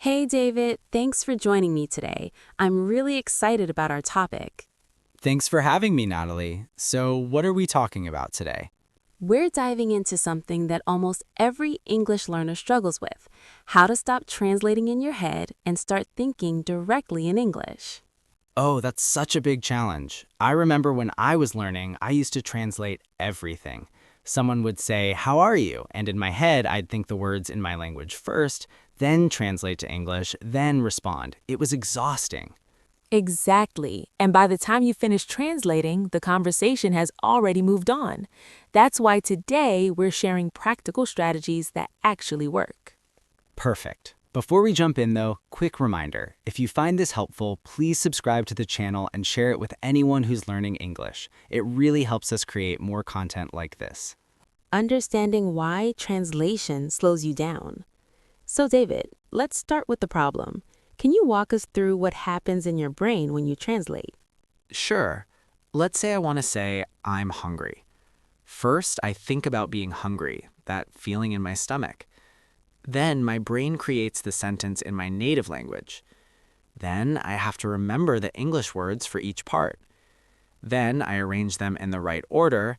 Hey David, thanks for joining me today. I'm really excited about our topic. Thanks for having me, Natalie. So, what are we talking about today? We're diving into something that almost every English learner struggles with: how to stop translating in your head and start thinking directly in English. Oh, that's such a big challenge. I remember when I was learning, I used to translate everything. Someone would say, "How are you?" And in my head, I'd think the words in my language first, then translate to English, then respond. It was exhausting. Exactly. And by the time you finish translating, the conversation has already moved on. That's why today we're sharing practical strategies that actually work. Perfect. Before we jump in, though, quick reminder. If you find this helpful, please subscribe to the channel and share it with anyone who's learning English. It really helps us create more content like this. Understanding why translation slows you down. So David, let's start with the problem. Can you walk us through what happens in your brain when you translate? Sure. Let's say I want to say, I'm hungry. First, I think about being hungry, that feeling in my stomach. Then, my brain creates the sentence in my native language. Then, I have to remember the English words for each part. Then, I arrange them in the right order.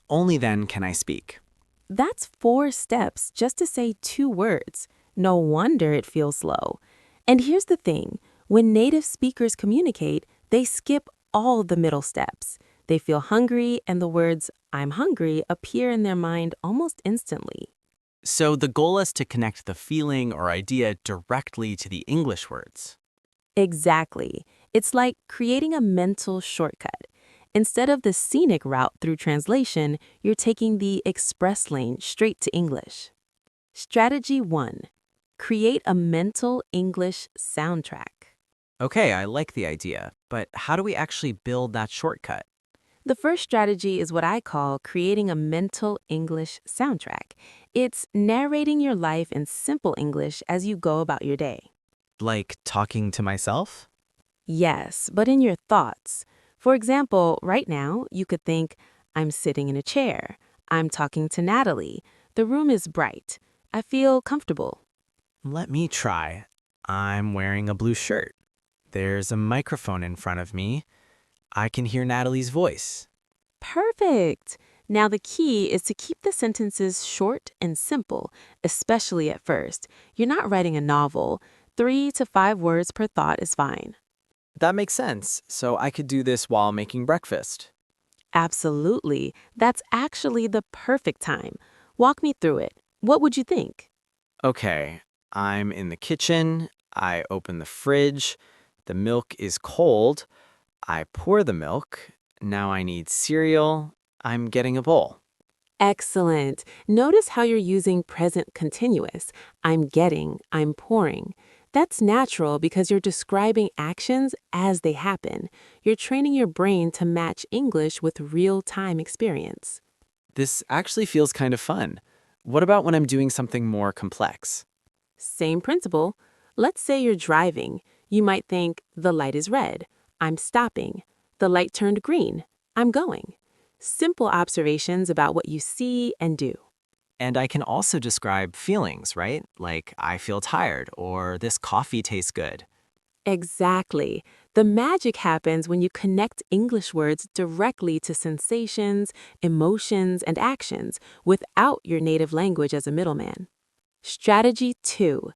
Only then can I speak. That's 4 steps just to say 2 words. No wonder it feels slow. And here's the thing, when native speakers communicate, they skip all the middle steps. They feel hungry, and the words, "I'm hungry," appear in their mind almost instantly. So, the goal is to connect the feeling or idea directly to the English words. Exactly. It's like creating a mental shortcut. Instead of the scenic route through translation, you're taking the express lane straight to English. Strategy 1. Create a mental English soundtrack. Okay, I like the idea, but how do we actually build that shortcut? The first strategy is what I call creating a mental English soundtrack. It's narrating your life in simple English as you go about your day. Like talking to myself? Yes, but in your thoughts. For example, right now, you could think, "I'm sitting in a chair. I'm talking to Natalie. The room is bright. I feel comfortable." Let me try. I'm wearing a blue shirt. There's a microphone in front of me. I can hear Natalie's voice. Perfect. Now the key is to keep the sentences short and simple, especially at first. You're not writing a novel. 3 to 5 words per thought is fine. That makes sense. So I could do this while making breakfast. Absolutely. That's actually the perfect time. Walk me through it. What would you think? Okay, I'm in the kitchen. I open the fridge. The milk is cold. I pour the milk. Now I need cereal. I'm getting a bowl. Excellent. Notice how you're using present continuous. I'm getting, I'm pouring. That's natural because you're describing actions as they happen. You're training your brain to match English with real-time experience. This actually feels kind of fun. What about when I'm doing something more complex? Same principle. Let's say you're driving. You might think, "The light is red. I'm stopping. The light turned green. I'm going." Simple observations about what you see and do. And I can also describe feelings, right? Like, I feel tired, or this coffee tastes good. Exactly. The magic happens when you connect English words directly to sensations, emotions, and actions without your native language as a middleman. Strategy 2.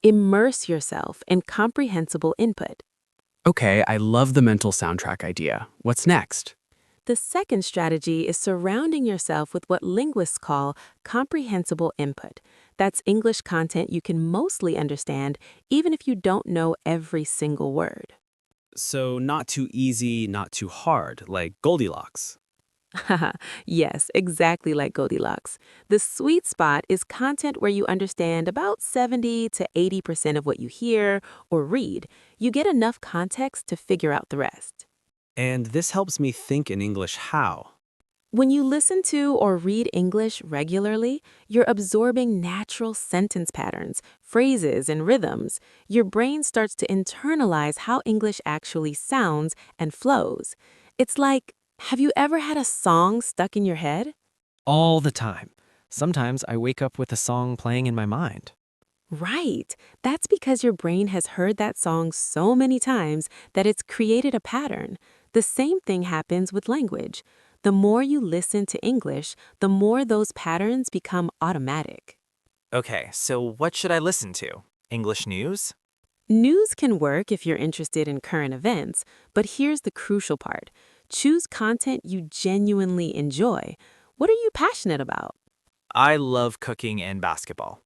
Immerse yourself in comprehensible input. Okay, I love the mental soundtrack idea. What's next? The second strategy is surrounding yourself with what linguists call comprehensible input. That's English content you can mostly understand, even if you don't know every single word. So, not too easy, not too hard, like Goldilocks. Yes, exactly like Goldilocks. The sweet spot is content where you understand about 70 to 80% of what you hear or read. You get enough context to figure out the rest. And this helps me think in English how? When you listen to or read English regularly, you're absorbing natural sentence patterns, phrases, and rhythms. Your brain starts to internalize how English actually sounds and flows. It's like, have you ever had a song stuck in your head? All the time. Sometimes I wake up with a song playing in my mind. Right. That's because your brain has heard that song so many times that it's created a pattern. The same thing happens with language. The more you listen to English, the more those patterns become automatic. Okay, so what should I listen to? English news? News can work if you're interested in current events, but here's the crucial part. Choose content you genuinely enjoy. What are you passionate about? I love cooking and basketball.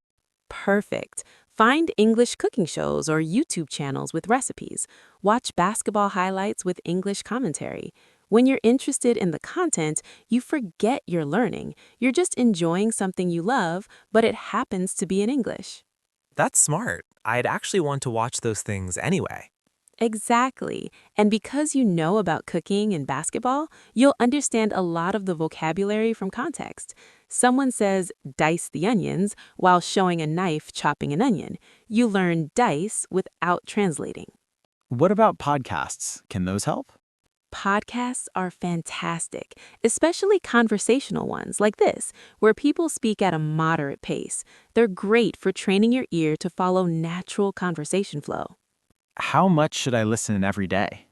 Perfect. Find English cooking shows or YouTube channels with recipes. Watch basketball highlights with English commentary. When you're interested in the content, you forget you're learning. You're just enjoying something you love, but it happens to be in English. That's smart. I'd actually want to watch those things anyway. Exactly. And because you know about cooking and basketball, you'll understand a lot of the vocabulary from context. Someone says, dice the onions, while showing a knife chopping an onion. You learn dice without translating. What about podcasts? Can those help? Podcasts are fantastic, especially conversational ones like this, where people speak at a moderate pace. They're great for training your ear to follow natural conversation flow. How much should I listen every day?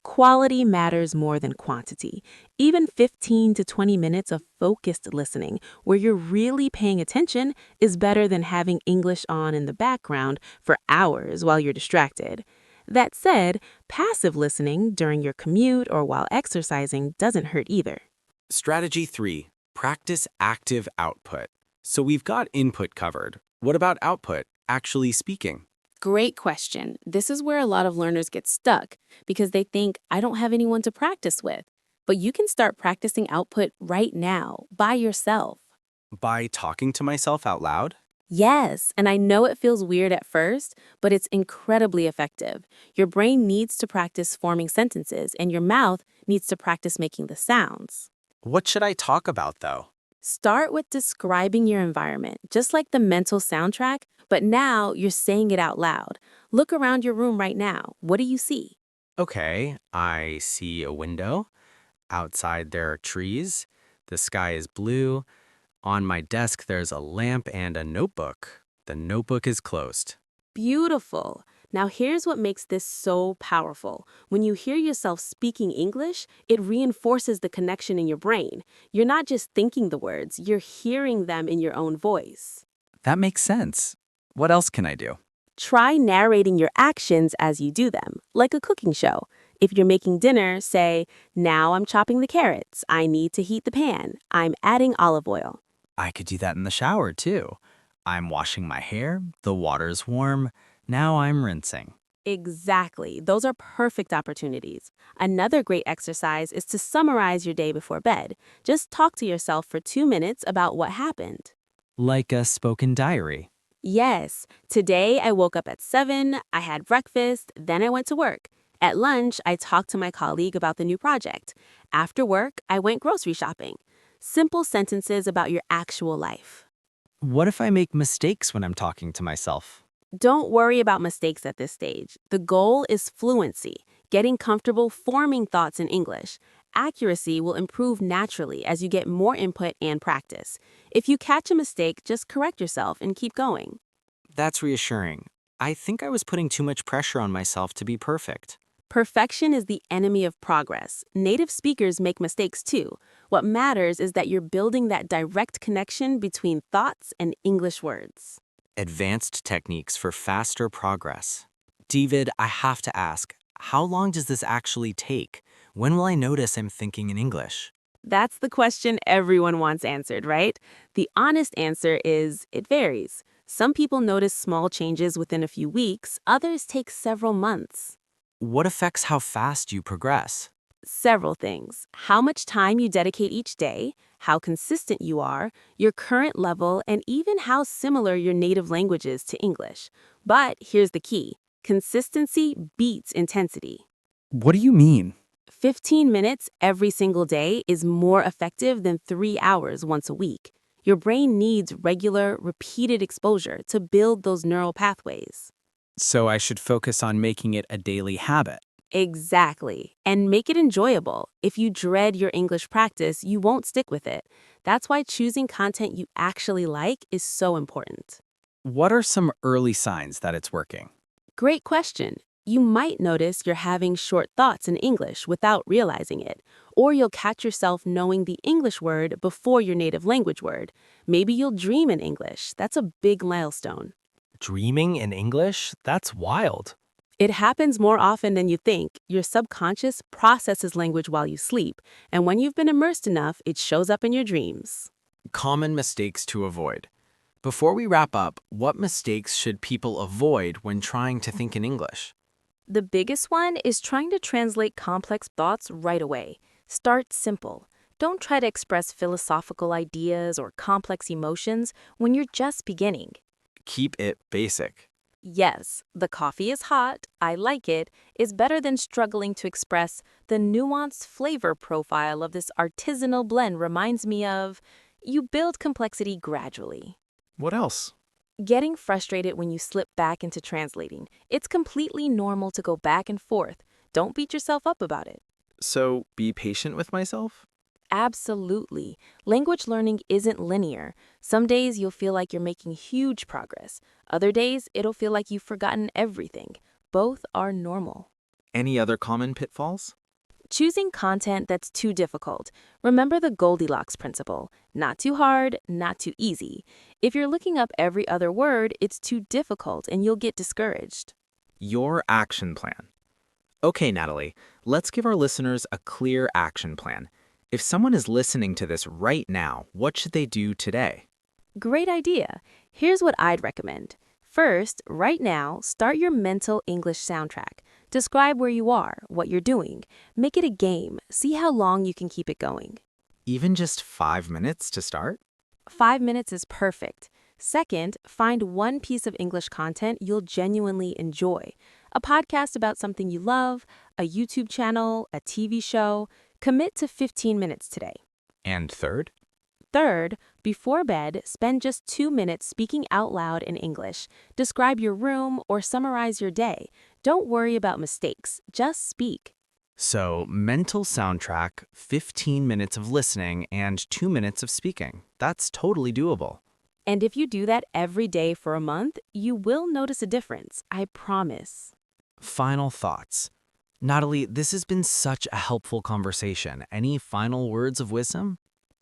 Quality matters more than quantity. Even 15 to 20 minutes of focused listening, where you're really paying attention, is better than having English on in the background for hours while you're distracted. That said, passive listening during your commute or while exercising doesn't hurt either. Strategy 3. Practice active output. So we've got input covered. What about output? Actually speaking. Great question. This is where a lot of learners get stuck because they think, I don't have anyone to practice with. But you can start practicing output right now, by yourself. By talking to myself out loud? Yes, and I know it feels weird at first, but it's incredibly effective. Your brain needs to practice forming sentences, and your mouth needs to practice making the sounds. What should I talk about, though? Start with describing your environment, just like the mental soundtrack, but now you're saying it out loud. Look around your room right now. What do you see? Okay, I see a window. Outside there are trees. The sky is blue. On my desk there's a lamp and a notebook. The notebook is closed. Beautiful. Now here's what makes this so powerful. When you hear yourself speaking English, it reinforces the connection in your brain. You're not just thinking the words, you're hearing them in your own voice. That makes sense. What else can I do? Try narrating your actions as you do them, like a cooking show. If you're making dinner, say, now I'm chopping the carrots. I need to heat the pan. I'm adding olive oil. I could do that in the shower, too. I'm washing my hair. The water's warm. Now I'm rinsing. Exactly. Those are perfect opportunities. Another great exercise is to summarize your day before bed. Just talk to yourself for 2 minutes about what happened. Like a spoken diary. Yes, today I woke up at 7, I had breakfast, then I went to work. At lunch, I talked to my colleague about the new project. After work, I went grocery shopping. Simple sentences about your actual life. What if I make mistakes when I'm talking to myself? Don't worry about mistakes at this stage. The goal is fluency, getting comfortable forming thoughts in English. Accuracy will improve naturally as you get more input and practice. If you catch a mistake, just correct yourself and keep going. That's reassuring. I think I was putting too much pressure on myself to be perfect. Perfection is the enemy of progress. Native speakers make mistakes too. What matters is that you're building that direct connection between thoughts and English words. Advanced techniques for faster progress. David, I have to ask, how long does this actually take? When will I notice I'm thinking in English? That's the question everyone wants answered, right? The honest answer is it varies. Some people notice small changes within a few weeks, others take several months. What affects how fast you progress? Several things. How much time you dedicate each day, how consistent you are, your current level, and even how similar your native language is to English. But here's the key. Consistency beats intensity. What do you mean? 15 minutes every single day is more effective than 3 hours once a week. Your brain needs regular, repeated exposure to build those neural pathways. So I should focus on making it a daily habit. Exactly. And make it enjoyable. If you dread your English practice, you won't stick with it. That's why choosing content you actually like is so important. What are some early signs that it's working? Great question. You might notice you're having short thoughts in English without realizing it, or you'll catch yourself knowing the English word before your native language word. Maybe you'll dream in English. That's a big milestone. Dreaming in English? That's wild. It happens more often than you think. Your subconscious processes language while you sleep, and when you've been immersed enough, it shows up in your dreams. Common mistakes to avoid. Before we wrap up, what mistakes should people avoid when trying to think in English? The biggest one is trying to translate complex thoughts right away. Start simple. Don't try to express philosophical ideas or complex emotions when you're just beginning. Keep it basic. Yes, the coffee is hot, I like it, is better than struggling to express the nuanced flavor profile of this artisanal blend reminds me of. You build complexity gradually. What else? Getting frustrated when you slip back into translating. It's completely normal to go back and forth. Don't beat yourself up about it. So, be patient with myself? Absolutely. Language learning isn't linear. Some days you'll feel like you're making huge progress. Other days, it'll feel like you've forgotten everything. Both are normal. Any other common pitfalls? Choosing content that's too difficult. Remember the Goldilocks principle. Not too hard, not too easy. If you're looking up every other word, it's too difficult and you'll get discouraged. Your action plan. Okay, Natalie, let's give our listeners a clear action plan. If someone is listening to this right now, what should they do today? Great idea. Here's what I'd recommend. First, right now, start your mental English soundtrack. Describe where you are, what you're doing. Make it a game. See how long you can keep it going. Even just 5 minutes to start? 5 minutes is perfect. Second, find one piece of English content you'll genuinely enjoy. A podcast about something you love, a YouTube channel, a TV show. Commit to 15 minutes today. And third? Third, before bed, spend just 2 minutes speaking out loud in English. Describe your room or summarize your day. Don't worry about mistakes, just speak. So, mental soundtrack, 15 minutes of listening, and 2 minutes of speaking. That's totally doable. And if you do that every day for a month, you will notice a difference, I promise. Final thoughts. Natalie, this has been such a helpful conversation. Any final words of wisdom?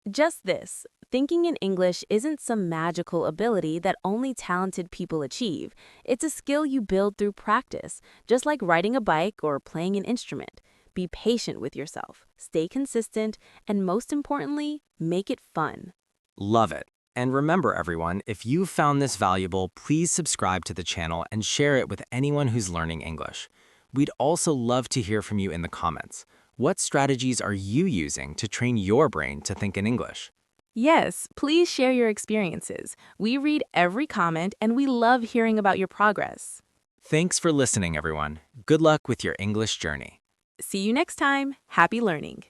Just this, thinking in English isn't some magical ability that only talented people achieve. It's a skill you build through practice, just like riding a bike or playing an instrument. Be patient with yourself, stay consistent, and most importantly, make it fun. Love it. And remember, everyone, if you found this valuable, please subscribe to the channel and share it with anyone who's learning English. We'd also love to hear from you in the comments. What strategies are you using to train your brain to think in English? Yes, please share your experiences. We read every comment and we love hearing about your progress. Thanks for listening, everyone. Good luck with your English journey. See you next time. Happy learning.